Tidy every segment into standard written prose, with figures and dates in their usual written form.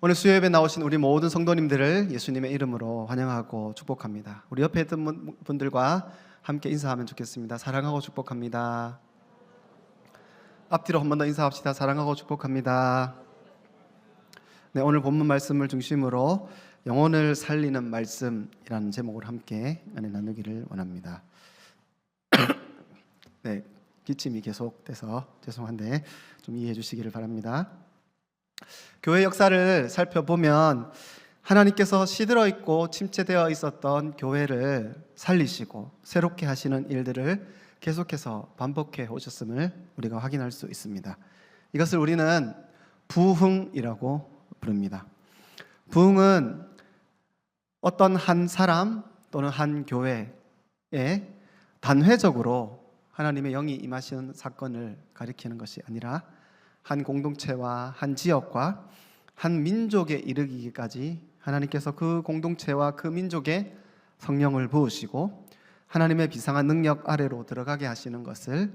오늘 수요예배 나오신 우리 모든 성도님들을 예수님의 이름으로 환영하고 축복합니다. 우리 옆에 있던 분들과 함께 인사하면 좋겠습니다. 사랑하고 축복합니다. 앞뒤로 한 번 더 인사합시다. 사랑하고 축복합니다. 네, 오늘 본문 말씀을 중심으로 영혼을 살리는 말씀이라는 제목으로 함께 은혜 나누기를 원합니다. 네, 기침이 계속돼서 죄송한데 좀 이해해 주시기를 바랍니다. 교회 역사를 살펴보면 하나님께서 시들어 있고 침체되어 있었던 교회를 살리시고 새롭게 하시는 일들을 계속해서 반복해 오셨음을 우리가 확인할 수 있습니다. 이것을 우리는 부흥이라고 부릅니다. 부흥은 어떤 한 사람 또는 한 교회에 단회적으로 하나님의 영이 임하시는 사건을 가리키는 것이 아니라 한 공동체와 한 지역과 한 민족에 이르기까지 하나님께서 그 공동체와 그 민족에 성령을 부으시고 하나님의 비상한 능력 아래로 들어가게 하시는 것을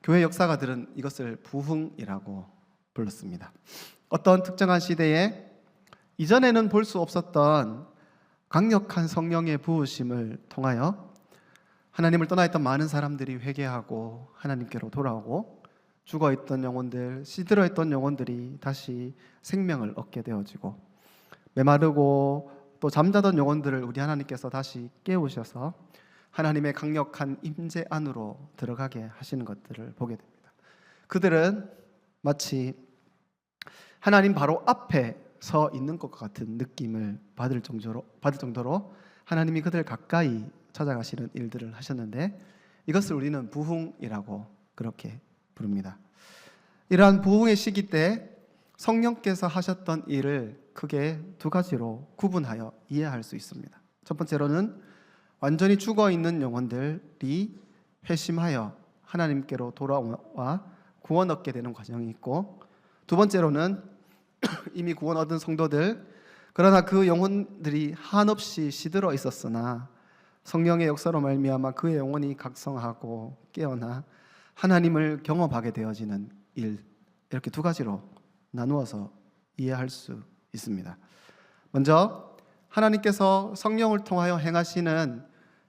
교회 역사가들은 이것을 부흥이라고 불렀습니다. 어떤 특정한 시대에 이전에는 볼 수 없었던 강력한 성령의 부으심을 통하여 하나님을 떠나 있던 많은 사람들이 회개하고 하나님께로 돌아오고 죽어있던 영혼들, 시들어있던 영혼들이 다시 생명을 얻게 되어지고 메마르고 또 잠자던 영혼들을 우리 하나님께서 다시 깨우셔서 하나님의 강력한 임재 안으로 들어가게 하시는 것들을 보게 됩니다. 그들은 마치 하나님 바로 앞에 서 있는 것 같은 느낌을 받을 정도로 하나님이 그들 가까이 찾아가시는 일들을 하셨는데 이것을 우리는 부흥이라고 그렇게 부릅니다. 이러한 부흥의 시기 때 성령께서 하셨던 일을 크게 두 가지로 구분하여 이해할 수 있습니다. 첫 번째로는 완전히 죽어있는 영혼들이 회심하여 하나님께로 돌아와 구원 얻게 되는 과정이 있고, 두 번째로는 이미 구원 얻은 성도들, 그러나 그 영혼들이 한없이 시들어 있었으나 성령의 역사로 말미암아 그의 영혼이 각성하고 깨어나 하나님을 경험하게 되어지는 일, 이렇게 두 가지로 나누어서 이해할 수 있습니다. 먼저 하나님께서 성령을 통하여 행하시는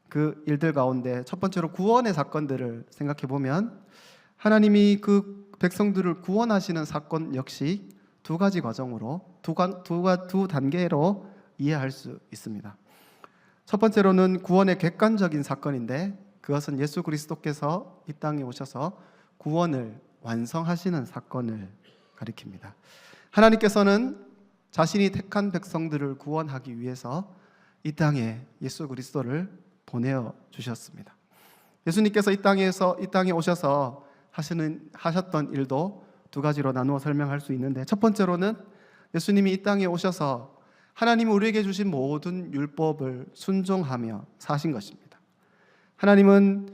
그 일들 가운데 첫 번째로 구원의 사건들을 생각해 보면 하나님이 그 백성들을 구원하시는 사건 역시 두 가지 과정으로 두 단계로 이해할 수 있습니다. 첫 번째로는 구원의 객관적인 사건인데 그것은 예수 그리스도께서 이 땅에 오셔서 구원을 완성하시는 사건을 가리킵니다. 하나님께서는 자신이 택한 백성들을 구원하기 위해서 이 땅에 예수 그리스도를 보내어 주셨습니다. 예수님께서 이 땅에 오셔서 하셨던 일도 두 가지로 나누어 설명할 수 있는데, 첫 번째로는 예수님이 이 땅에 오셔서 하나님이 우리에게 주신 모든 율법을 순종하며 사신 것입니다. 하나님은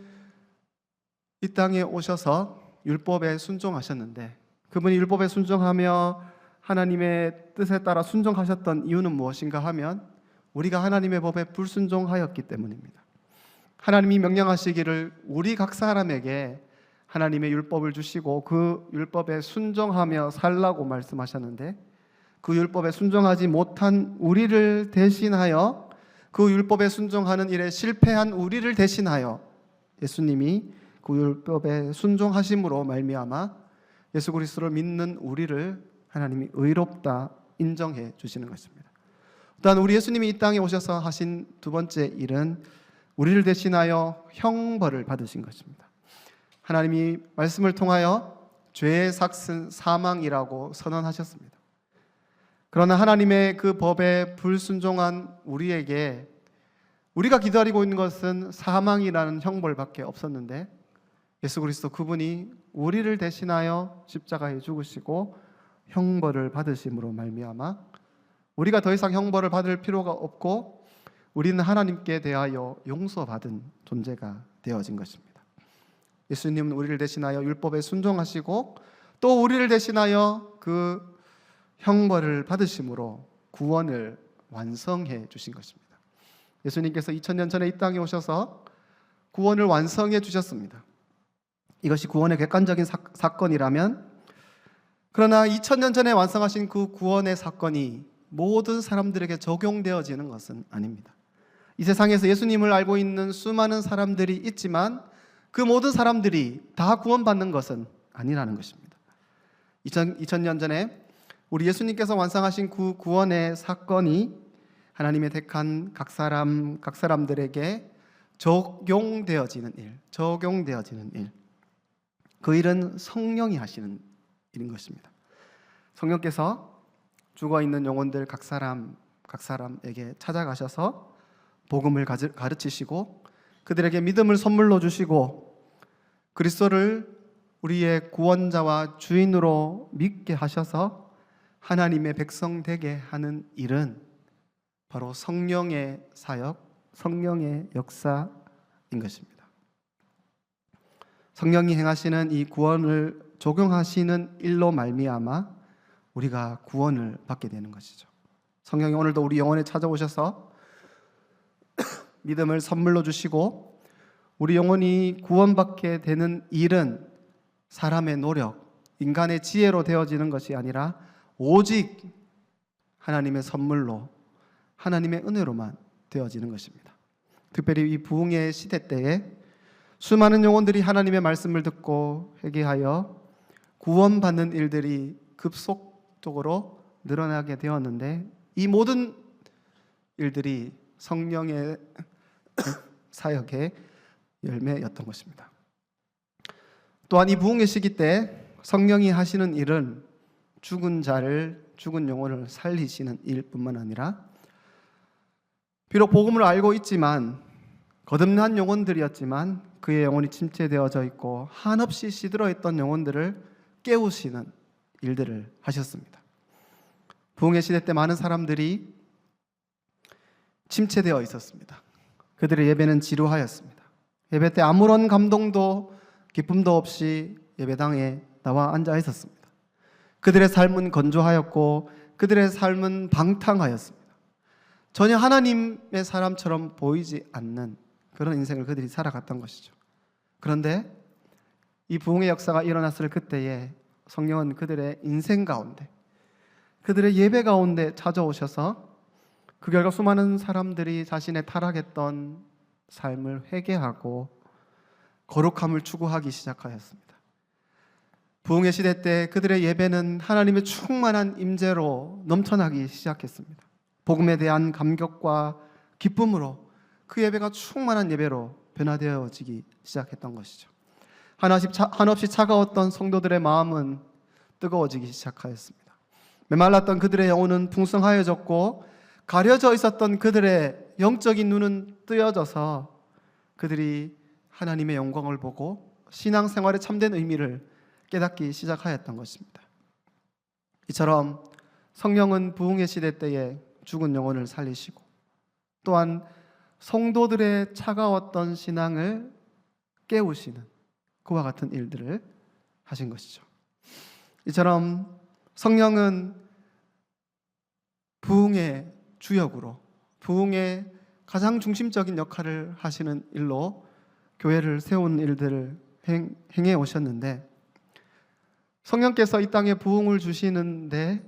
이 땅에 오셔서 율법에 순종하셨는데 그분이 율법에 순종하며 하나님의 뜻에 따라 순종하셨던 이유는 무엇인가 하면 우리가 하나님의 법에 불순종하였기 때문입니다. 하나님이 명령하시기를 우리 각 사람에게 하나님의 율법을 주시고 그 율법에 순종하며 살라고 말씀하셨는데 그 율법에 순종하지 못한 우리를 대신하여, 그 율법에 순종하는 일에 실패한 우리를 대신하여 예수님이 그 율법에 순종하심으로 말미암아 예수 그리스도를 믿는 우리를 하나님이 의롭다 인정해 주시는 것입니다. 또한 우리 예수님이 이 땅에 오셔서 하신 두 번째 일은 우리를 대신하여 형벌을 받으신 것입니다. 하나님이 말씀을 통하여 죄의 삭은 사망이라고 선언하셨습니다. 그러나 하나님의 그 법에 불순종한 우리에게 우리가 기다리고 있는 것은 사망이라는 형벌밖에 없었는데 예수 그리스도 그분이 우리를 대신하여 십자가에 죽으시고 형벌을 받으심으로 말미암아 우리가 더 이상 형벌을 받을 필요가 없고 우리는 하나님께 대하여 용서받은 존재가 되어진 것입니다. 예수님은 우리를 대신하여 율법에 순종하시고 또 우리를 대신하여 그 형벌을 받으심으로 구원을 완성해 주신 것입니다. 예수님께서 2000년 전에 이 땅에 오셔서 구원을 완성해 주셨습니다. 이것이 구원의 객관적인 사건이라면 그러나 2000년 전에 완성하신 그 구원의 사건이 모든 사람들에게 적용되어지는 것은 아닙니다. 이 세상에서 예수님을 알고 있는 수많은 사람들이 있지만 그 모든 사람들이 다 구원받는 것은 아니라는 것입니다. 2000년 전에 우리 예수님께서 완성하신 그 구원의 사건이 하나님의 택한 각 사람들에게 적용되어지는 일. 그 일은 성령이 하시는 일인 것입니다. 성령께서 죽어있는 영혼들 각 사람에게 찾아가셔서 복음을 가르치시고 그들에게 믿음을 선물로 주시고 그리스도를 우리의 구원자와 주인으로 믿게 하셔서 하나님의 백성 되게 하는 일은 바로 성령의 사역, 성령의 역사인 것입니다. 성령이 행하시는 이 구원을 적용하시는 일로 말미암아 우리가 구원을 받게 되는 것이죠. 성령이 오늘도 우리 영혼에 찾아오셔서 믿음을 선물로 주시고 우리 영혼이 구원받게 되는 일은 사람의 노력, 인간의 지혜로 되어지는 것이 아니라 오직 하나님의 선물로, 하나님의 은혜로만 되어지는 것입니다. 특별히 이 부흥의 시대 때에 수많은 영혼들이 하나님의 말씀을 듣고 회개하여 구원받는 일들이 급속적으로 늘어나게 되었는데 이 모든 일들이 성령의 사역의 열매였던 것입니다. 또한 이 부흥의 시기 때 성령이 하시는 일은 죽은 영혼을 살리시는 일뿐만 아니라 비록 복음을 알고 있지만 거듭난 영혼들이었지만 그의 영혼이 침체되어져 있고 한없이 시들어 있던 영혼들을 깨우시는 일들을 하셨습니다. 부흥의 시대 때 많은 사람들이 침체되어 있었습니다. 그들의 예배는 지루하였습니다. 예배 때 아무런 감동도 기쁨도 없이 예배당에 나와 앉아 있었습니다. 그들의 삶은 건조하였고 그들의 삶은 방탕하였습니다. 전혀 하나님의 사람처럼 보이지 않는 그런 인생을 그들이 살아갔던 것이죠. 그런데 이 부흥의 역사가 일어났을 그때에 성령은 그들의 인생 가운데, 그들의 예배 가운데 찾아오셔서 그 결과 수많은 사람들이 자신의 타락했던 삶을 회개하고 거룩함을 추구하기 시작하였습니다. 부흥의 시대 때 그들의 예배는 하나님의 충만한 임재로 넘쳐나기 시작했습니다. 복음에 대한 감격과 기쁨으로 그 예배가 충만한 예배로 변화되어지기 시작했던 것이죠. 한없이 차가웠던 성도들의 마음은 뜨거워지기 시작하였습니다. 메말랐던 그들의 영혼은 풍성하여졌고 가려져 있었던 그들의 영적인 눈은 뜨여져서 그들이 하나님의 영광을 보고 신앙생활의 참된 의미를 깨닫기 시작하였던 것입니다. 이처럼 성령은 부흥의 시대 때에 죽은 영혼을 살리시고 또한 성도들의 차가웠던 신앙을 깨우시는 그와 같은 일들을 하신 것이죠. 이처럼 성령은 부흥의 주역으로, 부흥의 가장 중심적인 역할을 하시는 일로 교회를 세운 일들을 행해 오셨는데, 성령께서 이 땅에 부흥을 주시는데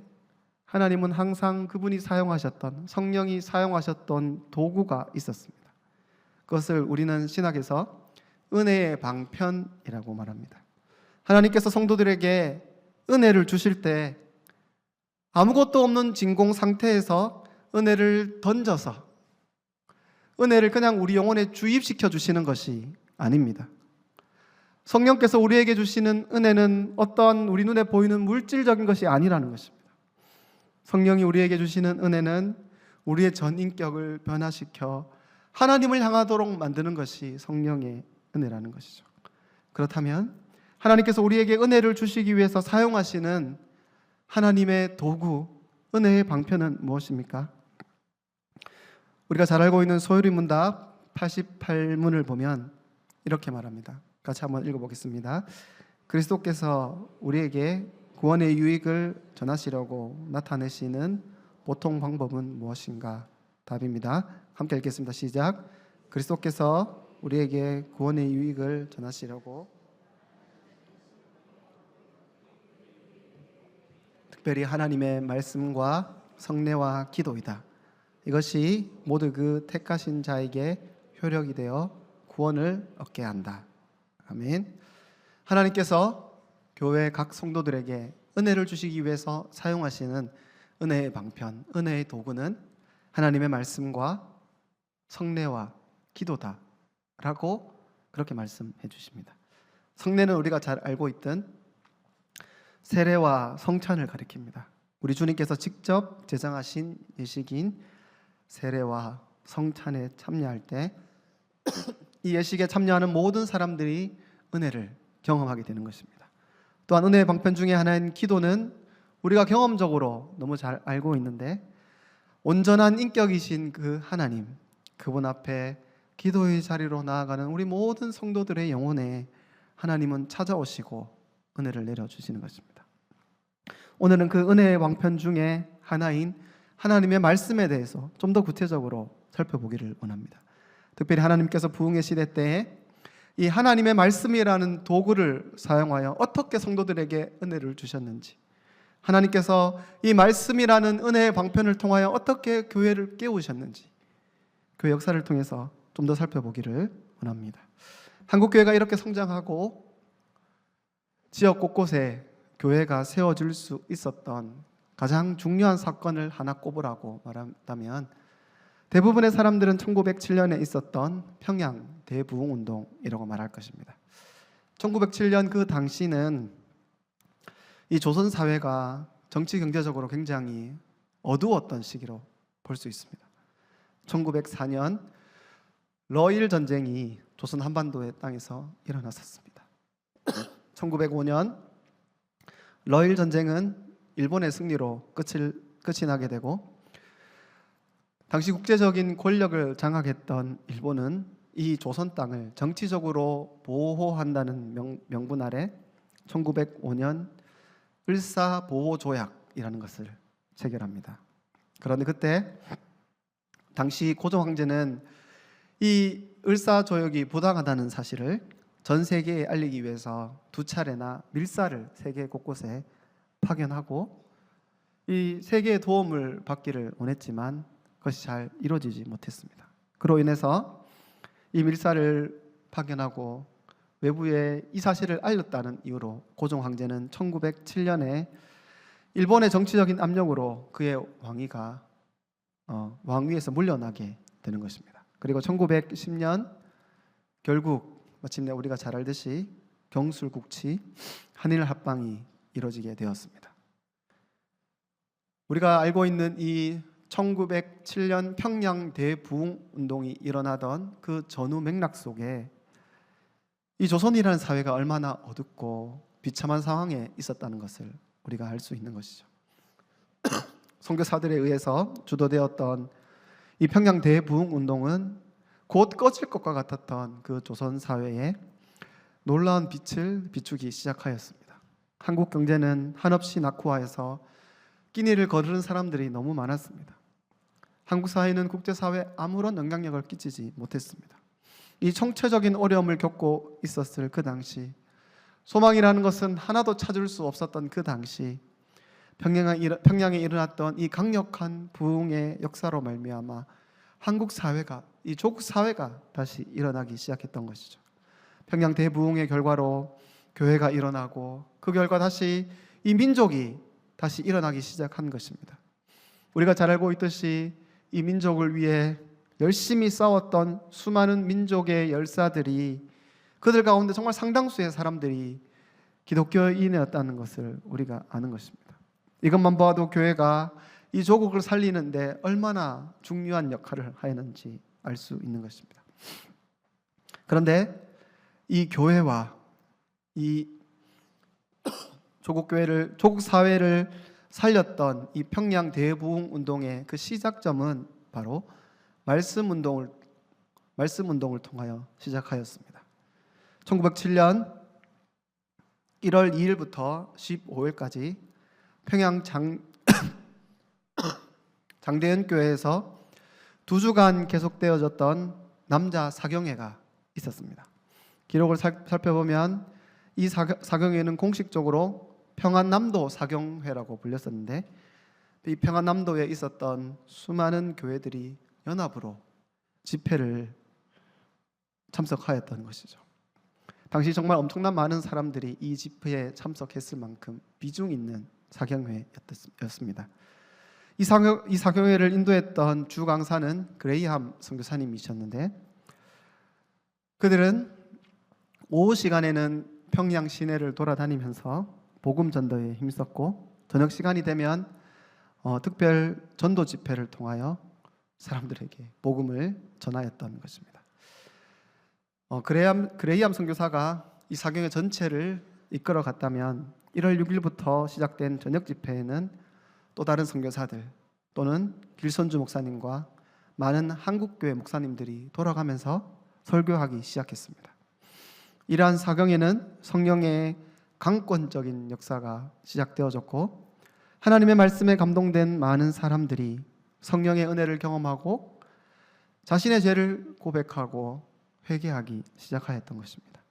하나님은 항상 그분이 사용하셨던, 성령이 사용하셨던 도구가 있었습니다. 그것을 우리는 신학에서 은혜의 방편이라고 말합니다. 하나님께서 성도들에게 은혜를 주실 때 아무것도 없는 진공 상태에서 은혜를 던져서 은혜를 그냥 우리 영혼에 주입시켜 주시는 것이 아닙니다. 성령께서 우리에게 주시는 은혜는 어떠한 우리 눈에 보이는 물질적인 것이 아니라는 것입니다. 성령이 우리에게 주시는 은혜는 우리의 전인격을 변화시켜 하나님을 향하도록 만드는 것이 성령의 은혜라는 것이죠. 그렇다면 하나님께서 우리에게 은혜를 주시기 위해서 사용하시는 하나님의 도구, 은혜의 방편은 무엇입니까? 우리가 잘 알고 있는 소요리 문답 88문을 보면 이렇게 말합니다. 같이 한번 읽어보겠습니다. 그리스도께서 우리에게 구원의 유익을 전하시려고 나타내시는 보통 방법은 무엇인가? 답입니다. 함께 읽겠습니다. 시작. 그리스도께서 우리에게 구원의 유익을 전하시려고 특별히 하나님의 말씀과 성례와 기도이다. 이것이 모두 그 택하신 자에게 효력이 되어 구원을 얻게 한다. 아멘. 하나님께서 교회 각 성도들에게 은혜를 주시기 위해서 사용하시는 은혜의 방편, 은혜의 도구는 하나님의 말씀과 성례와 기도다 라고 그렇게 말씀해 주십니다. 성례는 우리가 잘 알고 있던 세례와 성찬을 가리킵니다. 우리 주님께서 직접 제정하신 예식인 세례와 성찬에 참여할 때 이 예식에 참여하는 모든 사람들이 은혜를 경험하게 되는 것입니다. 또한 은혜의 방편 중에 하나인 기도는 우리가 경험적으로 너무 잘 알고 있는데 온전한 인격이신 그 하나님, 그분 앞에 기도의 자리로 나아가는 우리 모든 성도들의 영혼에 하나님은 찾아오시고 은혜를 내려주시는 것입니다. 오늘은 그 은혜의 방편 중에 하나인 하나님의 말씀에 대해서 좀 더 구체적으로 살펴보기를 원합니다. 특별히 하나님께서 부흥의 시대 때에 이 하나님의 말씀이라는 도구를 사용하여 어떻게 성도들에게 은혜를 주셨는지, 하나님께서 이 말씀이라는 은혜의 방편을 통하여 어떻게 교회를 깨우셨는지, 그 역사를 통해서 좀 더 살펴보기를 원합니다. 한국교회가 이렇게 성장하고 지역 곳곳에 교회가 세워질 수 있었던 가장 중요한 사건을 하나 꼽으라고 말한다면 대부분의 사람들은 1907년에 있었던 평양 대부흥운동이라고 말할 것입니다. 1907년 그 당시는 이 조선 사회가 정치 경제적으로 굉장히 어두웠던 시기로 볼 수 있습니다. 1904년 러일 전쟁이 조선 한반도의 땅에서 일어났었습니다. 1905년 러일 전쟁은 일본의 승리로 끝이 나게 되고, 당시 국제적인 권력을 장악했던 일본은 이 조선 땅을 정치적으로 보호한다는 명분 아래 1905년 을사보호조약이라는 것을 체결합니다. 그런데 그때 당시 고종 황제는 이 을사조약이 부당하다는 사실을 전 세계에 알리기 위해서 2차례나 밀사를 세계 곳곳에 파견하고 이 세계의 도움을 받기를 원했지만 그것이 잘 이루어지지 못했습니다. 그로 인해서 이 밀사를 파견하고 외부에 이 사실을 알렸다는 이유로 고종 황제는 1907년에 일본의 정치적인 압력으로 그의 왕위가 왕위에서 물러나게 되는 것입니다. 그리고 1910년 결국 마침내 우리가 잘 알듯이 경술국치 한일 합방이 이루어지게 되었습니다. 우리가 알고 있는 이 1907년 평양 대부흥운동이 일어나던 그 전후 맥락 속에 이 조선이라는 사회가 얼마나 어둡고 비참한 상황에 있었다는 것을 우리가 알 수 있는 것이죠. 선교사들에 의해서 주도되었던 이 평양 대부흥운동은 곧 꺼질 것과 같았던 그 조선 사회에 놀라운 빛을 비추기 시작하였습니다. 한국 경제는 한없이 낙후하여서 끼니를 거두는 사람들이 너무 많았습니다. 한국 사회는 국제사회에 아무런 영향력을 끼치지 못했습니다. 이 총체적인 어려움을 겪고 있었을 그 당시, 소망이라는 것은 하나도 찾을 수 없었던 그 당시, 평양에 일어났던 이 강력한 부흥의 역사로 말미암아 한국 사회가, 이 조국 사회가 다시 일어나기 시작했던 것이죠. 평양 대부흥의 결과로 교회가 일어나고 그 결과 다시 이 민족이 다시 일어나기 시작한 것입니다. 우리가 잘 알고 있듯이 이 민족을 위해 열심히 싸웠던 수많은 민족의 열사들이, 그들 가운데 정말 상당수의 사람들이 기독교인이었다는 것을 우리가 아는 것입니다. 이것만 봐도 교회가 이 조국을 살리는데 얼마나 중요한 역할을 하였는지 알 수 있는 것입니다. 그런데 이 교회와 이 조국 사회를 살렸던 이 평양 대부흥 운동의 그 시작점은 바로 말씀 운동을 통하여 시작하였습니다. 1907년 1월 2일부터 15일까지 평양 장대현 교회에서 2주간 계속되어졌던 남자 사경회가 있었습니다. 기록을 살펴보면 이 사경회는 공식적으로 평안남도 사경회라고 불렸었는데, 이 평안남도에 있었던 수많은 교회들이 연합으로 집회를 참석하였던 것이죠. 당시 정말 엄청난 많은 사람들이 이 집회에 참석했을 만큼 비중 있는 사경회였습니다. 이 사경회를 인도했던 주 강사는 그레이함 선교사님이셨는데, 그들은 오후 시간에는 평양 시내를 돌아다니면서 복음 전도에 힘썼고, 저녁 시간이 되면 특별 전도 집회를 통하여 사람들에게 복음을 전하였던 것입니다. 그레이함 선교사가 이 사경회 전체를 이끌어 갔다면 1월 6일부터 시작된 저녁 집회에는 또 다른 선교사들 또는 길선주 목사님과 많은 한국교회 목사님들이 돌아가면서 설교하기 시작했습니다. 이러한 사경회는 성령의 강권적인 역사가 시작되어졌고, 하나님의 말씀에 감동된 많은 사람들이 성령의 은혜를 경험하고 자신의 죄를 고백하고 회개하기 시작하였던 것입니다.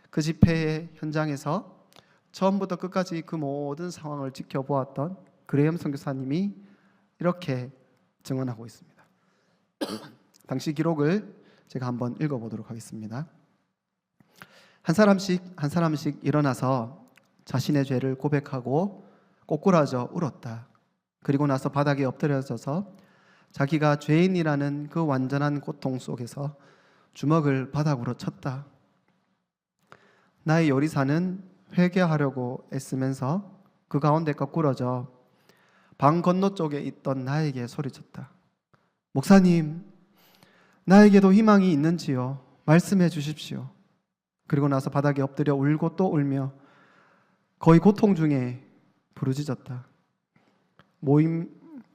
그 집회의 현장에서 처음부터 끝까지 그 모든 상황을 지켜보았던 그레이엄 선교사님이 이렇게 증언하고 있습니다. 당시 기록을 제가 한번 읽어보도록 하겠습니다. 한 사람씩 일어나서 자신의 죄를 고백하고 꼬꾸라져 울었다. 그리고 나서 바닥에 엎드려져서 자기가 죄인이라는 그 완전한 고통 속에서 주먹을 바닥으로 쳤다. 나의 요리사는 회개하려고 애쓰면서 그 가운데 거꾸러져 방 건너 쪽에 있던 나에게 소리쳤다. 목사님, 나에게도 희망이 있는지요? 말씀해 주십시오. 그리고 나서 바닥에 엎드려 울고 또 울며 거의 고통 중에 부르짖었다. 모인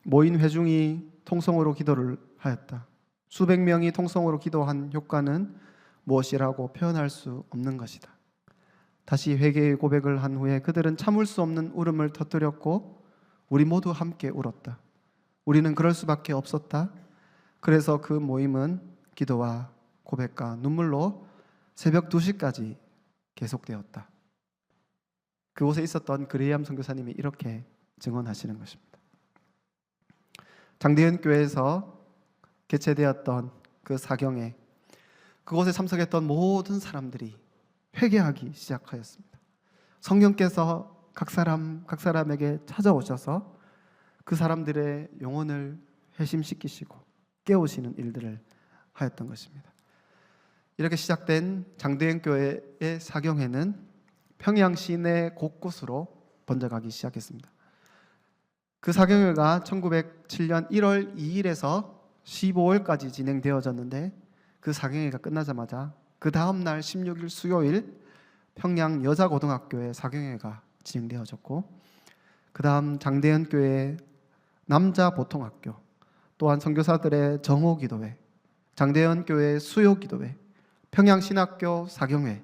회중이 통성으로 기도를 하였다. 수백 명이 통성으로 기도한 효과는 무엇이라고 표현할 수 없는 것이다. 다시 회개의 고백을 한 후에 그들은 참을 수 없는 울음을 터뜨렸고 우리 모두 함께 울었다. 우리는 그럴 수밖에 없었다. 그래서 그 모임은 기도와 고백과 눈물로 새벽 2시까지 계속되었다. 그곳에 있었던 그레이엄 선교사님이 이렇게 증언하시는 것입니다. 장대현 교회에서 개최되었던 그 사경에 그곳에 참석했던 모든 사람들이 회개하기 시작하였습니다. 성령께서 각 사람에게 찾아오셔서 그 사람들의 영혼을 회심시키시고 깨우시는 일들을 하였던 것입니다. 이렇게 시작된 장대현 교회의 사경회는 평양 시내 곳곳으로 번져가기 시작했습니다. 그 사경회가 1907년 1월 2일에서 15일까지 진행되어졌는데, 그 사경회가 끝나자마자 그 다음 날 16일 수요일 평양 여자고등학교의 사경회가 진행되어졌고, 그 다음 장대현 교회 남자보통학교, 또한 선교사들의 정오기도회, 장대현 교회 수요기도회, 평양신학교 사경회,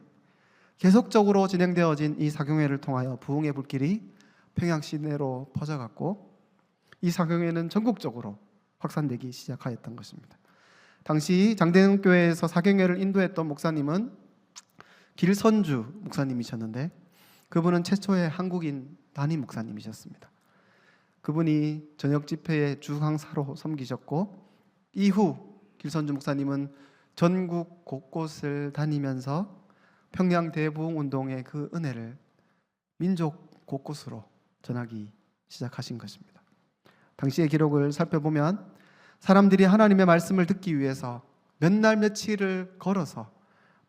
계속적으로 진행되어진 이 사경회를 통하여 부흥의 불길이 평양 시내로 퍼져갔고, 이 사경회는 전국적으로 확산되기 시작하였던 것입니다. 당시 장대현 교회에서 사경회를 인도했던 목사님은 길선주 목사님이셨는데, 그분은 최초의 한국인 단임 목사님이셨습니다. 그분이 저녁 집회의 주강사로 섬기셨고, 이후 길선주 목사님은 전국 곳곳을 다니면서 평양 대부흥 운동의 그 은혜를 민족 곳곳으로 전하기 시작하신 것입니다. 당시의 기록을 살펴보면 사람들이 하나님의 말씀을 듣기 위해서 몇 날 며칠을 걸어서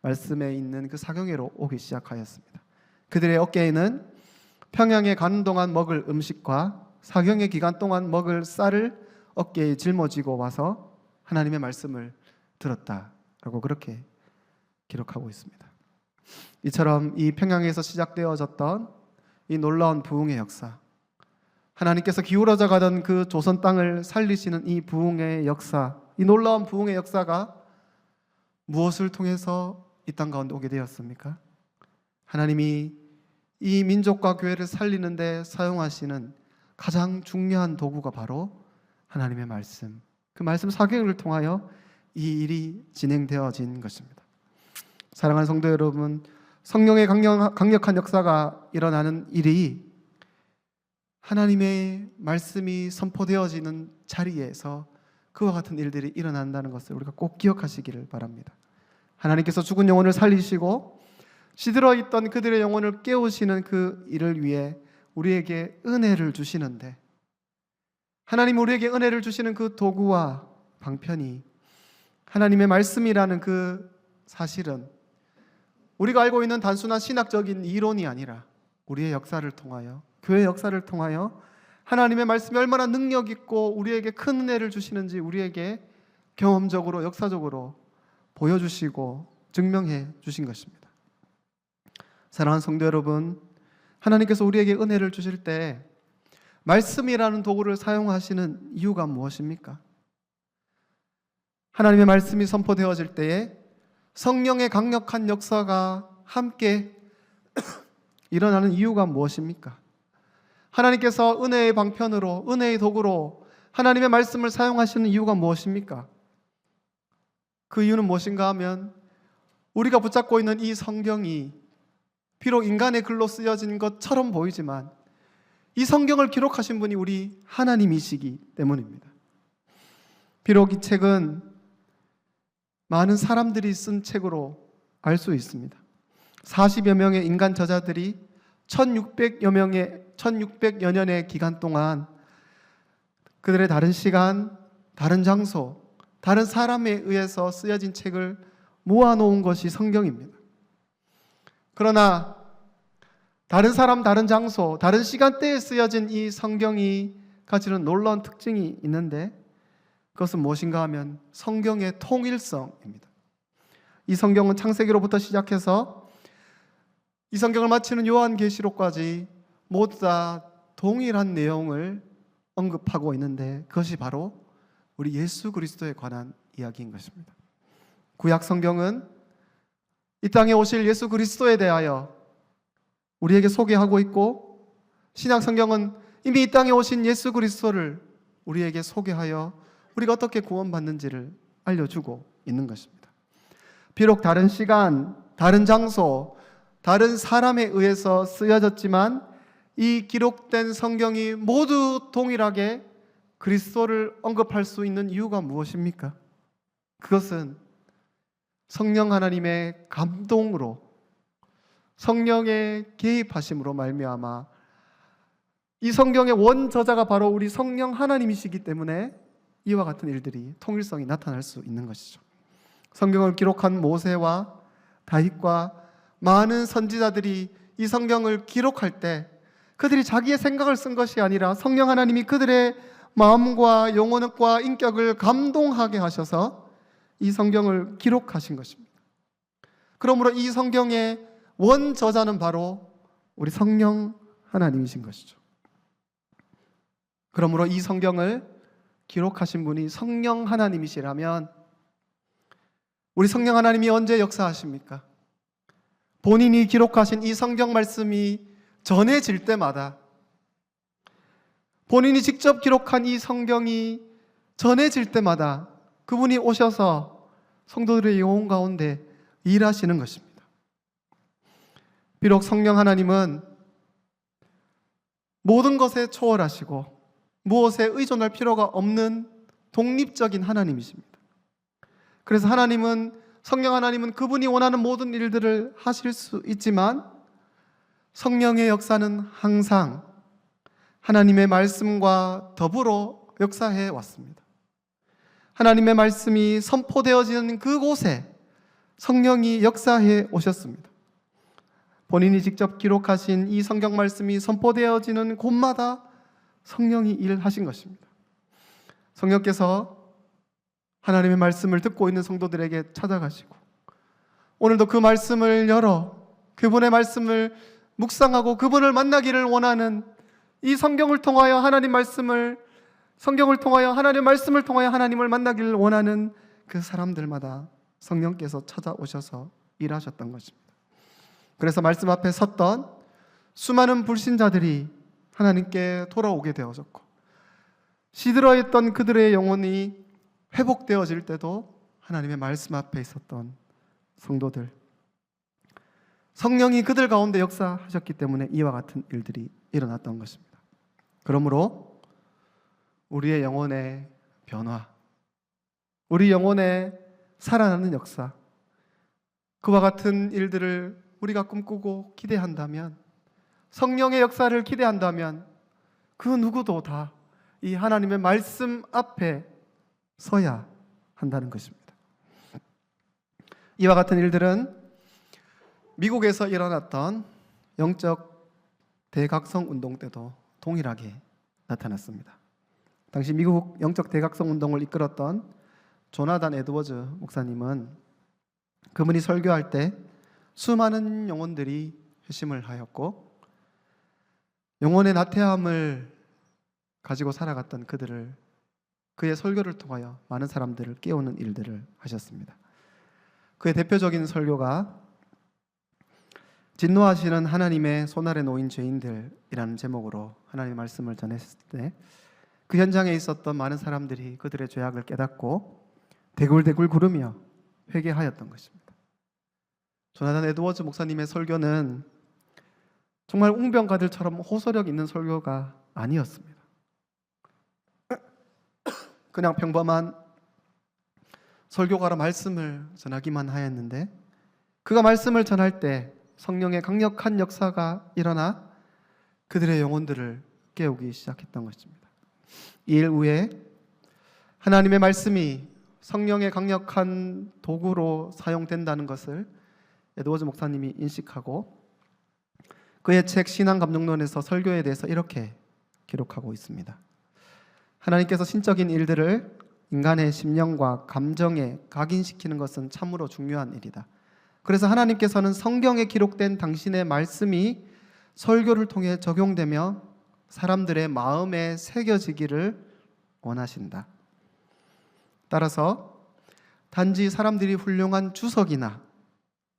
말씀에 있는 그 사경회로 오기 시작하였습니다. 그들의 어깨에는 평양에 가는 동안 먹을 음식과 사경회 기간 동안 먹을 쌀을 어깨에 짊어지고 와서 하나님의 말씀을 들었다라고 그렇게 기록하고 있습니다. 이처럼 이 평양에서 시작되어졌던 이 놀라운 부흥의 역사, 하나님께서 기울어져 가던 그 조선 땅을 살리시는 이 부흥의 역사, 이 놀라운 부흥의 역사가 무엇을 통해서 이 땅 가운데 오게 되었습니까? 하나님이 이 민족과 교회를 살리는 데 사용하시는 가장 중요한 도구가 바로 하나님의 말씀, 그 말씀 사경을 통하여 이 일이 진행되어진 것입니다. 사랑하는 성도 여러분, 성령의 강력한 역사가 일어나는 일이 하나님의 말씀이 선포되어지는 자리에서 그와 같은 일들이 일어난다는 것을 우리가 꼭 기억하시기를 바랍니다. 하나님께서 죽은 영혼을 살리시고 시들어 있던 그들의 영혼을 깨우시는 그 일을 위해 우리에게 은혜를 주시는데, 하나님 우리에게 은혜를 주시는 그 도구와 방편이 하나님의 말씀이라는 그 사실은 우리가 알고 있는 단순한 신학적인 이론이 아니라 우리의 역사를 통하여, 교회 역사를 통하여 하나님의 말씀이 얼마나 능력 있고 우리에게 큰 은혜를 주시는지 우리에게 경험적으로, 역사적으로 보여주시고 증명해 주신 것입니다. 사랑하는 성도 여러분, 하나님께서 우리에게 은혜를 주실 때 말씀이라는 도구를 사용하시는 이유가 무엇입니까? 하나님의 말씀이 선포되어질 때에 성령의 강력한 역사가 함께 일어나는 이유가 무엇입니까? 하나님께서 은혜의 방편으로, 은혜의 도구로 하나님의 말씀을 사용하시는 이유가 무엇입니까? 그 이유는 무엇인가 하면 우리가 붙잡고 있는 이 성경이 비록 인간의 글로 쓰여진 것처럼 보이지만 이 성경을 기록하신 분이 우리 하나님이시기 때문입니다. 비록 이 책은 많은 사람들이 쓴 책으로 알 수 있습니다. 40여 명의 인간 저자들이 1600여 년의 기간 동안 그들의 다른 시간, 다른 장소, 다른 사람에 의해서 쓰여진 책을 모아놓은 것이 성경입니다. 그러나 다른 사람, 다른 장소, 다른 시간대에 쓰여진 이 성경이 가지는 놀라운 특징이 있는데, 그것은 무엇인가 하면 성경의 통일성입니다. 이 성경은 창세기로부터 시작해서 이 성경을 마치는 요한계시록까지 모두 다 동일한 내용을 언급하고 있는데, 그것이 바로 우리 예수 그리스도에 관한 이야기인 것입니다. 구약 성경은 이 땅에 오실 예수 그리스도에 대하여 우리에게 소개하고 있고, 신약 성경은 이미 이 땅에 오신 예수 그리스도를 우리에게 소개하여 우리가 어떻게 구원받는지를 알려주고 있는 것입니다. 비록 다른 시간, 다른 장소, 다른 사람에 의해서 쓰여졌지만 이 기록된 성경이 모두 동일하게 그리스도를 언급할 수 있는 이유가 무엇입니까? 그것은 성령 하나님의 감동으로, 성령의 개입하심으로 말미암아 이 성경의 원저자가 바로 우리 성령 하나님이시기 때문에 이와 같은 일들이, 통일성이 나타날 수 있는 것이죠. 성경을 기록한 모세와 다윗과 많은 선지자들이 이 성경을 기록할 때 그들이 자기의 생각을 쓴 것이 아니라 성령 하나님이 그들의 마음과 영혼과 인격을 감동하게 하셔서 이 성경을 기록하신 것입니다. 그러므로 이 성경의 원저자는 바로 우리 성령 하나님이신 것이죠. 그러므로 이 성경을 기록하신 분이 성령 하나님이시라면 우리 성령 하나님이 언제 역사하십니까? 본인이 기록하신 이 성경 말씀이 전해질 때마다, 본인이 직접 기록한 이 성경이 전해질 때마다 그분이 오셔서 성도들의 영혼 가운데 일하시는 것입니다. 비록 성령 하나님은 모든 것에 초월하시고 무엇에 의존할 필요가 없는 독립적인 하나님이십니다. 그래서 성령 하나님은 그분이 원하는 모든 일들을 하실 수 있지만 성령의 역사는 항상 하나님의 말씀과 더불어 역사해 왔습니다. 하나님의 말씀이 선포되어지는 그곳에 성령이 역사해 오셨습니다. 본인이 직접 기록하신 이 성경 말씀이 선포되어지는 곳마다 성령이 일하신 것입니다. 성령께서 하나님의 말씀을 듣고 있는 성도들에게 찾아가시고 오늘도 그 말씀을 열어 그분의 말씀을 묵상하고 그분을 만나기를 원하는, 이 성경을 통하여 하나님의 말씀을 통하여 하나님을 만나기를 원하는 그 사람들마다 성령께서 찾아오셔서 일하셨던 것입니다. 그래서 말씀 앞에 섰던 수많은 불신자들이 하나님께 돌아오게 되어졌고, 시들어있던 그들의 영혼이 회복되어질 때도 하나님의 말씀 앞에 있었던 성도들, 성령이 그들 가운데 역사하셨기 때문에 이와 같은 일들이 일어났던 것입니다. 그러므로 우리의 영혼의 변화, 우리 영혼의 살아나는 역사, 그와 같은 일들을 우리가 꿈꾸고 기대한다면, 성령의 역사를 기대한다면 그 누구도 다 이 하나님의 말씀 앞에 서야 한다는 것입니다. 이와 같은 일들은 미국에서 일어났던 영적 대각성 운동 때도 동일하게 나타났습니다. 당시 미국 영적 대각성 운동을 이끌었던 조나단 에드워즈 목사님은 그분이 설교할 때 수많은 영혼들이 회심을 하였고, 영혼의 나태함을 가지고 살아갔던 그들을, 그의 설교를 통하여 많은 사람들을 깨우는 일들을 하셨습니다. 그의 대표적인 설교가 진노하시는 하나님의 손아래 놓인 죄인들이라는 제목으로 하나님의 말씀을 전했을 때, 그 현장에 있었던 많은 사람들이 그들의 죄악을 깨닫고 대굴대굴 구르며 회개하였던 것입니다. 조나단 에드워즈 목사님의 설교는 정말 웅변가들처럼 호소력 있는 설교가 아니었습니다. 그냥 평범한 설교가로 말씀을 전하기만 하였는데, 그가 말씀을 전할 때 성령의 강력한 역사가 일어나 그들의 영혼들을 깨우기 시작했던 것입니다. 이 일 후에 하나님의 말씀이 성령의 강력한 도구로 사용된다는 것을 에드워즈 목사님이 인식하고, 그의 책 신앙감정론에서 설교에 대해서 이렇게 기록하고 있습니다. 하나님께서 신적인 일들을 인간의 심령과 감정에 각인시키는 것은 참으로 중요한 일이다. 그래서 하나님께서는 성경에 기록된 당신의 말씀이 설교를 통해 적용되며 사람들의 마음에 새겨지기를 원하신다. 따라서 단지 사람들이 훌륭한 주석이나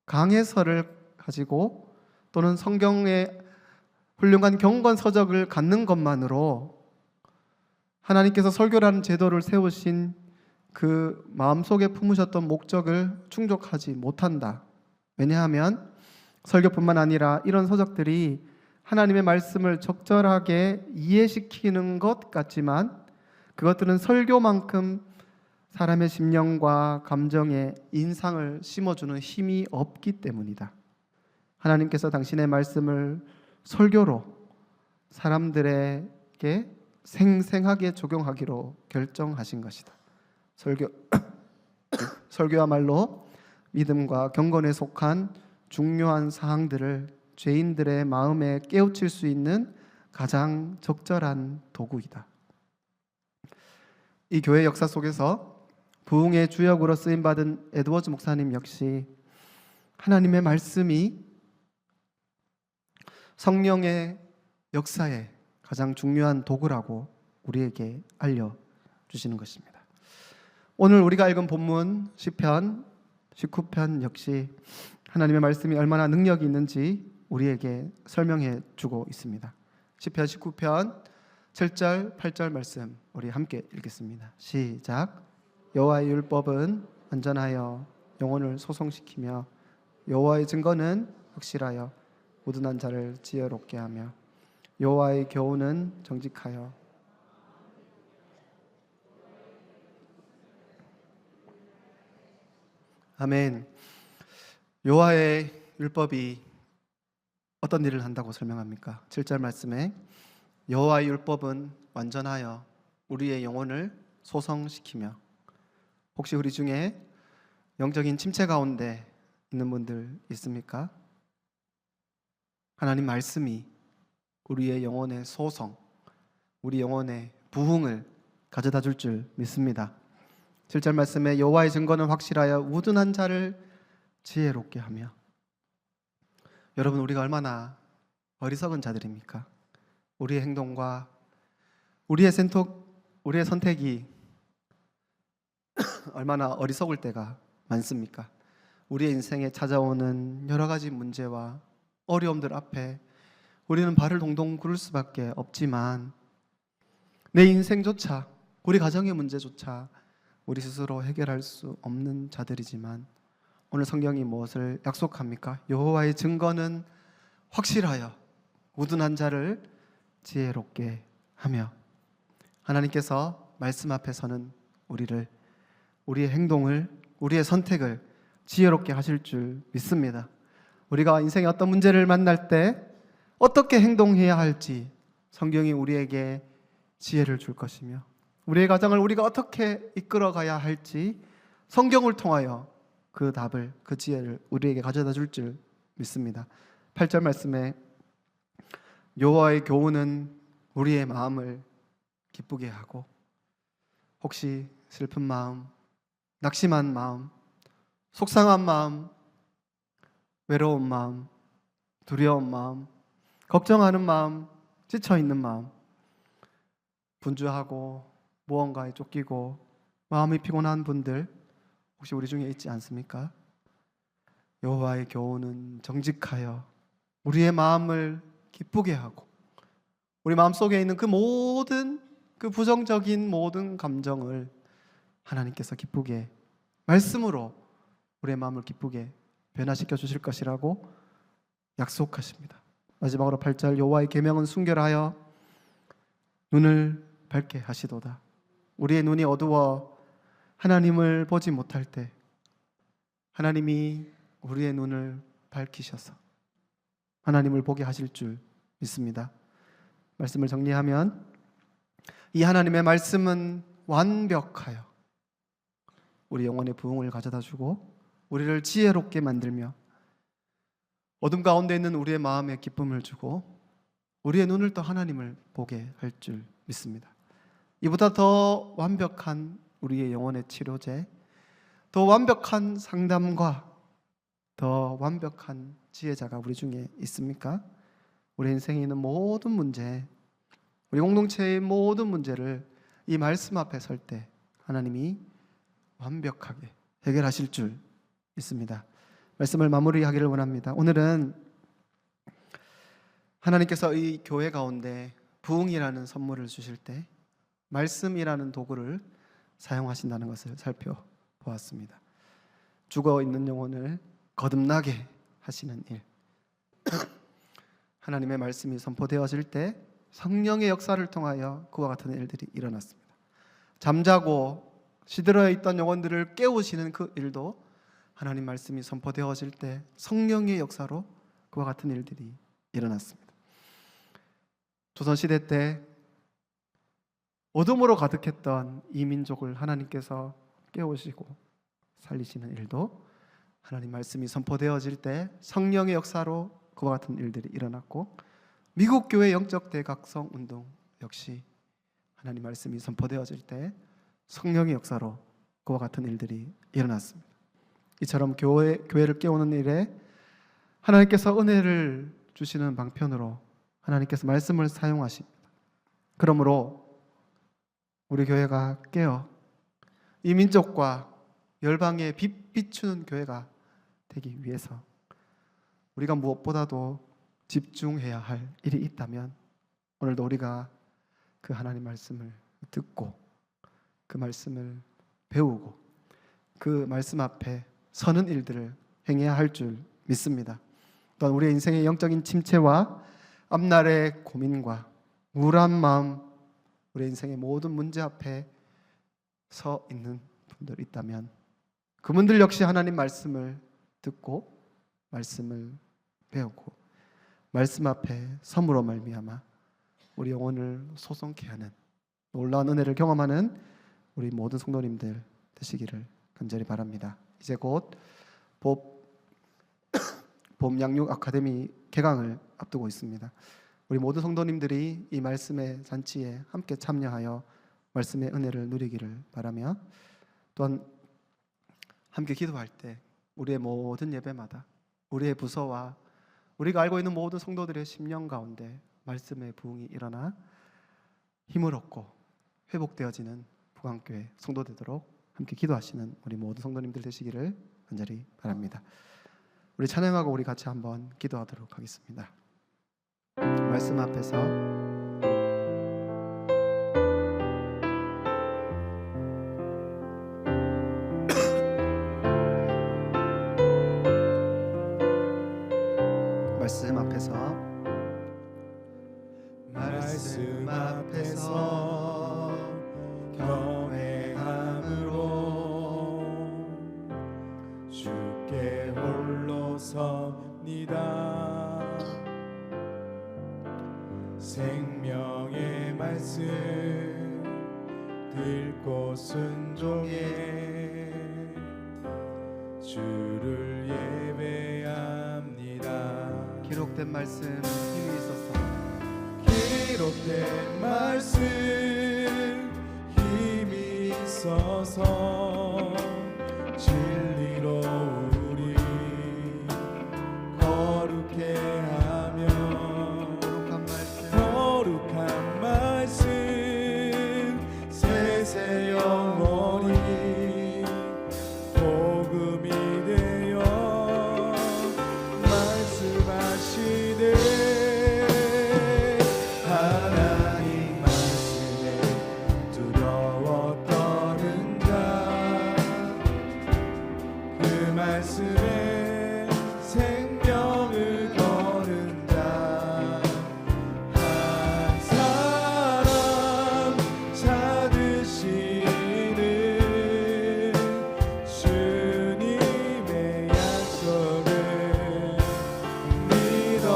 강해서를 가지고 또는 성경의 훌륭한 경건서적을 갖는 것만으로 하나님께서 설교라는 제도를 세우신 그 마음속에 품으셨던 목적을 충족하지 못한다. 왜냐하면 설교뿐만 아니라 이런 서적들이 하나님의 말씀을 적절하게 이해시키는 것 같지만 그것들은 설교만큼 사람의 심령과 감정에 인상을 심어주는 힘이 없기 때문이다. 하나님께서 당신의 말씀을 설교로 사람들에게 생생하게 적용하기로 결정하신 것이다. 설교야말로 믿음과 경건에 속한 중요한 사항들을 죄인들의 마음에 깨우칠 수 있는 가장 적절한 도구이다. 이 교회 역사 속에서 부흥의 주역으로 쓰임받은 에드워즈 목사님 역시 하나님의 말씀이 성령의 역사에 가장 중요한 도구라고 우리에게 알려주시는 것입니다. 오늘 우리가 읽은 본문 시편 19편 역시 하나님의 말씀이 얼마나 능력이 있는지 우리에게 설명해 주고 있습니다. 시편 19편 7절 8절 말씀 우리 함께 읽겠습니다. 시작. 여호와의 율법은 안전하여 영혼을 소성시키며 여호와의 증거는 확실하여 우둔한 자를 지혜롭게 하며 여호와의 교훈은 정직하여 아멘. 여호와의 율법이 어떤 일을 한다고 설명합니까? 7절 말씀에 여호와의 율법은 완전하여 우리의 영혼을 소성시키며, 혹시 우리 중에 영적인 침체 가운데 있는 분들 있습니까? 하나님 말씀이 우리의 영혼의 소성, 우리 영혼의 부흥을 가져다 줄 줄 믿습니다. 7절 말씀에 여호와의 증거는 확실하여 우둔한 자를 지혜롭게 하며. 여러분, 우리가 얼마나 어리석은 자들입니까? 우리의 행동과 우리의 선택이 얼마나 어리석을 때가 많습니까? 우리의 인생에 찾아오는 여러 가지 문제와 어려움들 앞에 우리는 발을 동동 구를 수밖에 없지만, 내 인생조차, 우리 가정의 문제조차 우리 스스로 해결할 수 없는 자들이지만, 오늘 성경이 무엇을 약속합니까? 여호와의 증거는 확실하여 우둔한 자를 지혜롭게 하며 하나님께서 말씀 앞에 서는 우리의 행동을, 우리의 선택을 지혜롭게 하실 줄 믿습니다. 우리가 인생의 어떤 문제를 만날 때 어떻게 행동해야 할지 성경이 우리에게 지혜를 줄 것이며, 우리의 가정을 우리가 어떻게 이끌어가야 할지 성경을 통하여 그 답을, 그 지혜를 우리에게 가져다 줄 줄 믿습니다. 8절 말씀에 여호와의 교훈은 우리의 마음을 기쁘게 하고, 혹시 슬픈 마음, 낙심한 마음, 속상한 마음, 외로운 마음, 두려운 마음, 걱정하는 마음, 지쳐있는 마음, 분주하고 무언가에 쫓기고 마음이 피곤한 분들 혹시 우리 중에 있지 않습니까? 여호와의 교훈은 정직하여 우리의 마음을 기쁘게 하고, 우리 마음속에 있는 그 모든 그 부정적인 모든 감정을 하나님께서 기쁘게, 말씀으로 우리의 마음을 기쁘게 변화시켜 주실 것이라고 약속하십니다. 마지막으로 8절, 여호와의 계명은 순결하여 눈을 밝게 하시도다. 우리의 눈이 어두워 하나님을 보지 못할 때 하나님이 우리의 눈을 밝히셔서 하나님을 보게 하실 줄 믿습니다. 말씀을 정리하면, 이 하나님의 말씀은 완벽하여 우리 영혼의 부흥을 가져다 주고 우리를 지혜롭게 만들며 어둠 가운데 있는 우리의 마음에 기쁨을 주고 우리의 눈을 또 하나님을 보게 할 줄 믿습니다. 이보다 더 완벽한 우리의 영혼의 치료제, 더 완벽한 상담과 더 완벽한 지혜자가 우리 중에 있습니까? 우리 인생에 있는 모든 문제, 우리 공동체의 모든 문제를 이 말씀 앞에 설 때 하나님이 완벽하게 해결하실 줄 믿습니다. 말씀을 마무리하기를 원합니다. 오늘은 하나님께서 이 교회 가운데 부흥이라는 선물을 주실 때 말씀이라는 도구를 사용하신다는 것을 살펴보았습니다. 죽어 있는 영혼을 거듭나게 하시는 일, 하나님의 말씀이 선포되어질 때 성령의 역사를 통하여 그와 같은 일들이 일어났습니다. 잠자고 시들어 있던 영혼들을 깨우시는 그 일도 하나님 말씀이 선포되어질 때 성령의 역사로 그와 같은 일들이 일어났습니다. 조선시대 때 어둠으로 가득했던 이 민족을 하나님께서 깨우시고 살리시는 일도 하나님 말씀이 선포되어질 때 성령의 역사로 그와 같은 일들이 일어났고, 미국 교회 영적 대각성 운동 역시 하나님 말씀이 선포되어질 때 성령의 역사로 그와 같은 일들이 일어났습니다. 이처럼 교회를 깨우는 일에 하나님께서 은혜를 주시는 방편으로 하나님께서 말씀을 사용하십니다. 그러므로 우리 교회가 깨어 이 민족과 열방에 빛 비추는 교회가 되기 위해서 우리가 무엇보다도 집중해야 할 일이 있다면 오늘도 우리가 그 하나님 말씀을 듣고 그 말씀을 배우고 그 말씀 앞에 서는 일들을 행해야 할 줄 믿습니다. 또한 우리의 인생의 영적인 침체와 앞날의 고민과 우울한 마음, 우리의 인생의 모든 문제 앞에 서 있는 분들 있다면 그분들 역시 하나님 말씀을 듣고 말씀을 배우고 말씀 앞에 섬으로 말미암아 우리 영혼을 소송케 하는 놀라운 은혜를 경험하는 우리 모든 성도님들 되시기를 간절히 바랍니다. 이제 곧 봄 양육 아카데미 개강을 앞두고 있습니다. 우리 모든 성도님들이 이 말씀의 잔치에 함께 참여하여 말씀의 은혜를 누리기를 바라며, 또한 함께 기도할 때 우리의 모든 예배마다 우리의 부서와 우리가 알고 있는 모든 성도들의 심령 가운데 말씀의 부흥이 일어나 힘을 얻고 회복되어지는 부강교회 성도 되도록 함께 기도하시는 우리 모든 성도님들 되시기를 간절히 바랍니다. 우리 찬양하고 우리 같이 한번 기도하도록 하겠습니다. 말씀 앞에서 말씀 앞에서 말씀 앞에서 경외함으로 주께 홀로 섭니다. 생명의 말씀 듣고 순종해 주를 예배합니다. 기록된 말씀 힘이 있어서 기록된 말씀 힘이 있어서 진리로 우리 거룩해 하며 거룩한 말씀 세세 영원히 복음이 되어 말씀하시네. 하나님 말씀에 두려워 떠는 자 그 말씀에 생명을 거는 자 한 사람 찾으시는 주님의 약속을 믿어.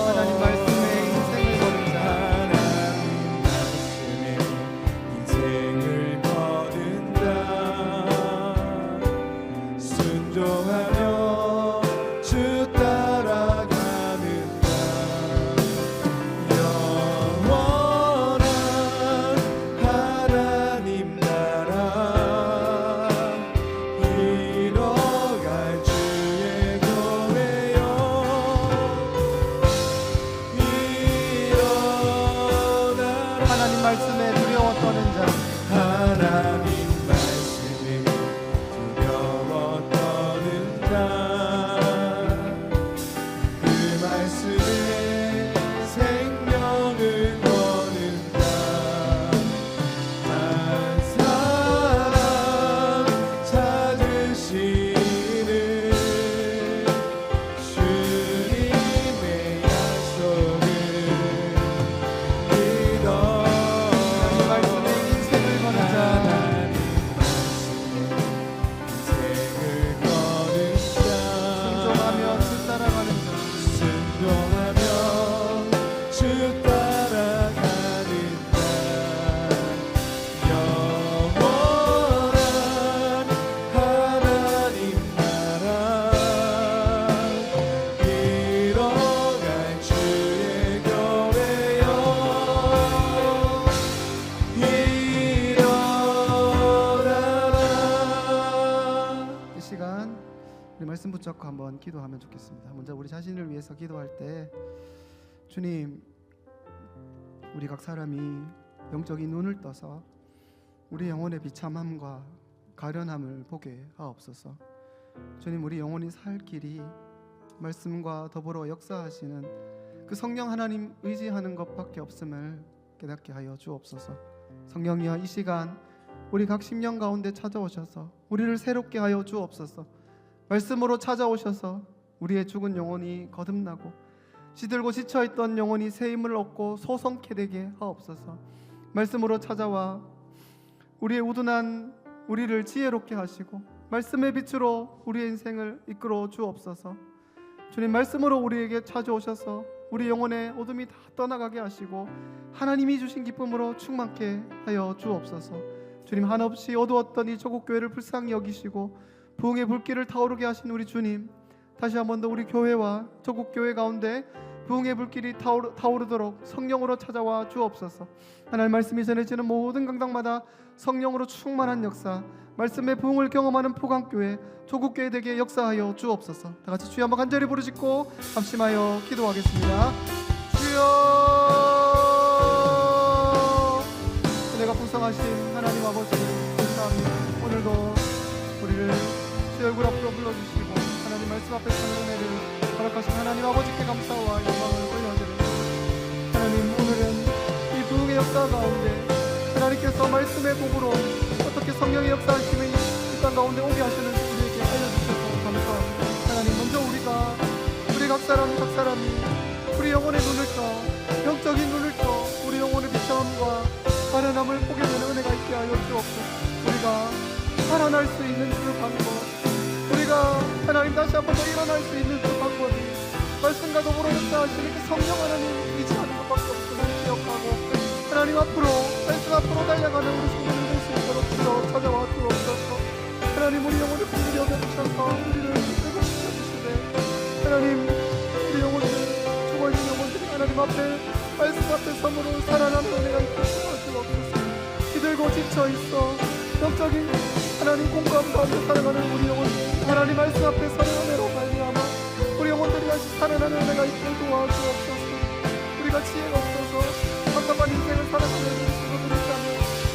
하나님 말씀에 인생을 거는 자 하나님 말씀에 인생을 거는 자 순종하며 주 따라가는 자 영원한 하나님 나라 이뤄갈 주의 교회여 일어나라. 하나님 말씀에 두려워 떠는 자 하나님 말씀에 두려워 떠는 자 그 말씀에 생명을 거는 자 한 사람 찾으시는 주님의 약속을 믿어. 말씀에 인생을 거는 자 하나님 말씀에 인생을 거는 자 순종하며 주 따라가는 자 순종하며 주 따라가는 자 영원한 하나님 나라 이뤄갈 주의 교회여 일어나라. 이 시간 우리 말씀 붙잡고 한번 기도하면 좋겠습니다. 먼저 우리 자신을 위해서 기도할 때 주님, 우리 각 사람이 영적인 눈을 떠서 우리 영혼의 비참함과 가련함을 보게 하옵소서. 주님, 우리 영혼이 살 길이 말씀과 더불어 역사하시는 그 성령 하나님 의지하는 것밖에 없음을 깨닫게 하여 주옵소서. 성령이여, 이 시간 우리 각 심령 가운데 찾아오셔서 우리를 새롭게 하여 주옵소서. 말씀으로 찾아오셔서 우리의 죽은 영혼이 거듭나고 시들고 지쳐있던 영혼이 새 힘을 얻고 소성케 되게 하옵소서. 말씀으로 찾아와 우리의 우둔한 우리를 지혜롭게 하시고 말씀의 빛으로 우리의 인생을 이끌어 주옵소서. 주님, 말씀으로 우리에게 찾아오셔서 우리 영혼의 어둠이 다 떠나가게 하시고 하나님이 주신 기쁨으로 충만케 하여 주옵소서. 주님, 한없이 어두웠던 이 조국교회를 불쌍히 여기시고 부흥의 불길을 타오르게 하신 우리 주님, 다시 한 번 더 우리 교회와 조국교회 가운데 부흥의 불길이 타오르도록 성령으로 찾아와 주옵소서. 하나님 말씀이 전해지는 모든 강당마다 성령으로 충만한 역사, 말씀의 부흥을 경험하는 포강교회, 조국교회 되게 역사하여 주옵소서. 다 같이 주여 한번 간절히 부르짖고 합심하여 기도하겠습니다. 주여, 내가 풍성하신 하나님 아버지 감사합니다. 오늘도 우리를 주 얼굴 앞으로 불러주시고 하나님 말씀 앞에 서는 은혜를 허락하신 하나님 아버지께 감사와 영광을 올려드립니다. 하나님, 오늘은 이 부흥의 역사 가운데 하나님께서 말씀의 복으로 어떻게 성령의 역사하심이 이 땅 가운데 오게 하시는지 우리에게 알려주셔서 감사합니다. 하나님, 먼저 우리 각 사람이 우리 영혼의 눈을 떠, 영적인 눈을 떠 우리 주옵소서. 우리가 살아날 수 있는 그 방법, 우리가 하나님 다시 한 번 더 일어날 수 있는 그 방법이 말씀과 더불어 역사하시는 그 성령 하나님 의지하는 것밖에 없음을 기억하고 하나님 앞으로 말씀 앞으로 달려가는 우리 성도들 될 수 있도록 주여 찾아와 주옵소서. 하나님 우리 영혼을 긍휼히 여겨주셔서 우리를 회복시켜 주시되 하나님 우리 영혼들 죽어있는 영혼들이 하나님 앞에 말씀 앞에 섬으로 살아나는 은혜가 있도록 도와주옵소서. 기들고 지쳐있어 영적인 하나님 공감 가운데 살아가는 우리 영혼들 하나님 말씀 앞에 서는 은혜로 말미암아 우리 영혼들이 다시 살아나는 은혜가 있도록 도와주옵소서. 우리가 지혜가 없어서 답답한 인생을 살아가는 우리 친구들이 있다면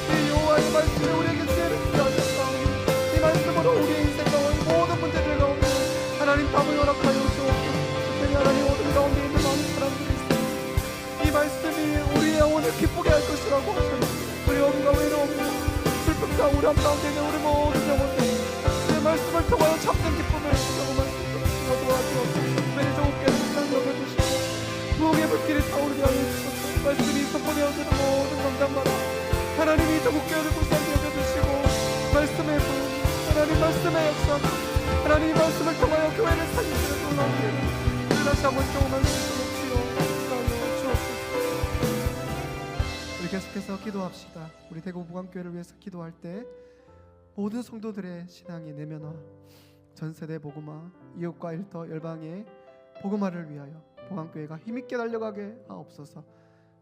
이 여호와의 말씀에 우리에게 지혜를 주하셨사오니 이 말씀으로 우리의 인생 가운데 모든 문제들 가운데 하나님 답을 허락하여 주옵소서. 특별히 하나님 어둠 가운데 있는 많은 사람들이 있습니다. 이 말씀이 우리의 영혼을 기쁘게 할 것이라고 하셨습니다. 두려움과 외로움과 슬픔과 우람 가운데 있는 우리 모든 영혼들 내 말씀을 통하여 참된 기쁨을 경험할 수 있도록 도와주옵소서. 매일 좋게 항상 여겨주시고 부흥의 불길이 타오르게 하여 주소서. 말씀이 선포되어지는 모든 광장마다 하나님이 조국교회를 불쌍히 여겨주시고 말씀의 분 하나님 말씀의 역사 하나님 말씀을 통하여 교회를 살리시는 놀라운 일을 다시 한번 경험할 수 있도록 주여 인도하여 주옵소서. 우리 계속해서 기도합시다. 우리 대구 부강교회를 위해서 기도할 때 모든 성도들의 신앙의 내면화 전세대 복음화 이웃과 일터 열방의 복음화를 위하여 부강교회가 힘있게 달려가게 하옵소서.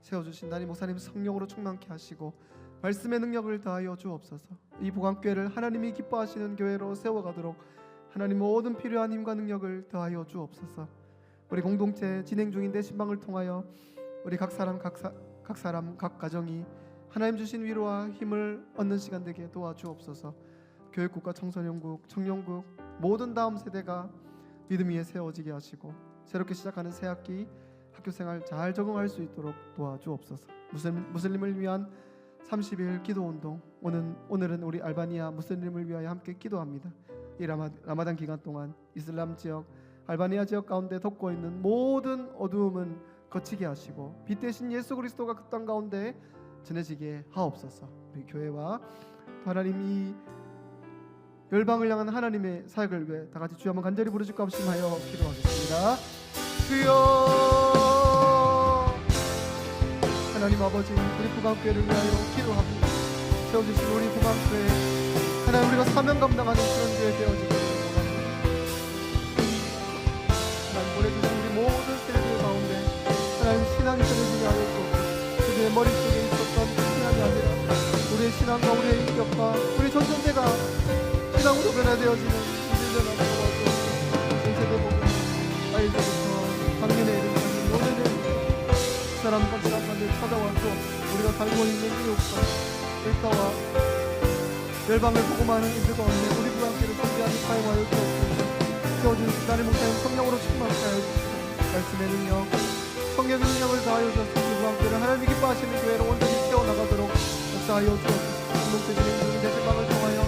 세워주신 담임 목사님 성령으로 충만케 하시고 말씀의 능력을 다하여 주옵소서. 이 부강교회를 하나님이 기뻐하시는 교회로 세워가도록 하나님 모든 필요한 힘과 능력을 더하여 주옵소서. 우리 공동체 진행 중인데 신방을 통하여 우리 각 사람 각 가정이 하나님 주신 위로와 힘을 얻는 시간 되게 도와주옵소서. 교육국과 청소년국, 청년국 모든 다음 세대가 믿음 위에 세워지게 하시고 새롭게 시작하는 새 학기 학교생활 잘 적응할 수 있도록 도와주옵소서. 무슬림을 위한 30일 기도운동 오늘은 우리 알바니아 무슬림을 위하여 함께 기도합니다. 이 라마단 기간 동안 이슬람 지역 알바니아 지역 가운데 덮고 있는 모든 어두움은 거치게 하시고 빛 대신 예수 그리스도가 그 땅 가운데 전해지게 하옵소서. 우리 교회와 하나님 이 열방을 향한 하나님의 사역을 위해 다 같이 주여 한번 간절히 부르짖고 합심하여 기도하겠습니다. 주여 하나님 아버지 우리 부강교회를 위하여 기도합니다. 세워주신 우리 부강교회 하나님 우리가 사명 감당하는 그런 교회 되어지기를 원합니다. 하나님 보내주신 우리 모든 세대들 가운데 하나님 신앙이 전해지게 하여 주옵소서. 그들의 머릿속에 있었던 신앙이 아니라 우리의 신앙과 우리의 인격과 우리 전전제가 신앙으로 변화되어지는 이들을 도와주옵소서. 전세대 보고 아이들부터 작년에 이르까지 오늘의 사람과 사람들 찾아와 주옵소서. 우리가 살고 있는 이웃과 일가와 열방을 복음하는 이들 가운데 우리 부강교회를 존재하게 사용하여 주옵소서. 세워준 주단의 목사님 성령으로 충만하게 하여 주시고 말씀의 능력 성령의 능력을 다하여 주셔서 우리 부강교회를 하나님이 기뻐하시는 교회로 온전히 세워나가도록 역사하여 주옵소서. 공동체 진행 중인 대신방을 통하여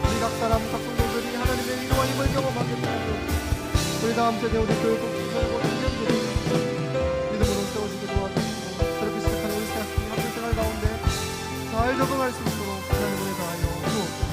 우리 각 사람 각 성도들이 하나님의 위로와 힘을 경험하게 하여 우리 다음 세대 우리 교육국 시설과 청년들이 믿음으로 세워지게 도와주시고 새롭게 시작하는 우리 학교생활 가운데 잘 적응할 수 있도록 하나님을 다하여 주옵소서.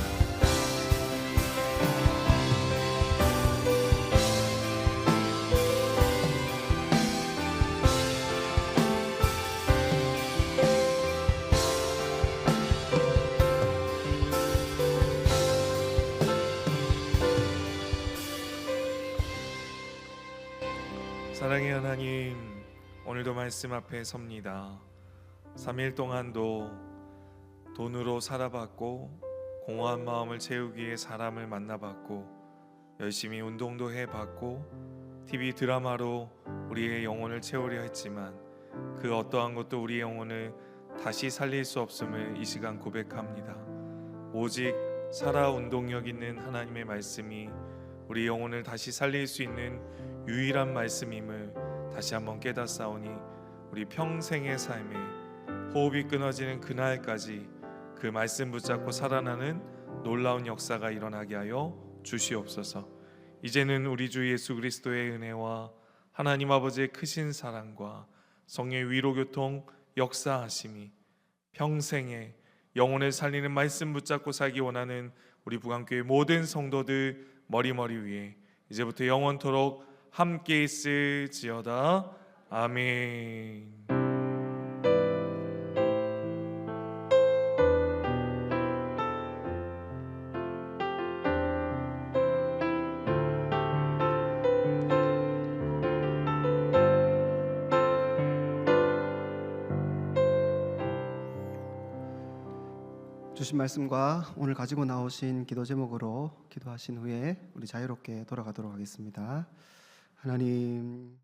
사랑의 하나님, 오늘도 말씀 앞에 섭니다. 3일 동안도 돈으로 살아봤고 공허한 마음을 채우기 위해 사람을 만나봤고 열심히 운동도 해봤고 TV 드라마로 우리의 영혼을 채우려 했지만 그 어떠한 것도 우리의 영혼을 다시 살릴 수 없음을 이 시간 고백합니다. 오직 살아 운동력 있는 하나님의 말씀이 우리 영혼을 다시 살릴 수 있는 유일한 말씀임을 다시 한번 깨닫사오니 우리 평생의 삶에 호흡이 끊어지는 그날까지 그 말씀 붙잡고 살아나는 놀라운 역사가 일어나게 하여 주시옵소서. 이제는 우리 주 예수 그리스도의 은혜와 하나님 아버지의 크신 사랑과 성령의 위로교통 역사하심이 평생에 영혼을 살리는 말씀 붙잡고 살기 원하는 우리 부강교회 모든 성도들 머리 위에 이제부터 영원토록 함께 있을지어다. 아멘. 주신 말씀과 오늘 가지고 나오신 기도 제목으로 기도하신 후에 우리 자유롭게 돌아가도록 하겠습니다. 하나님,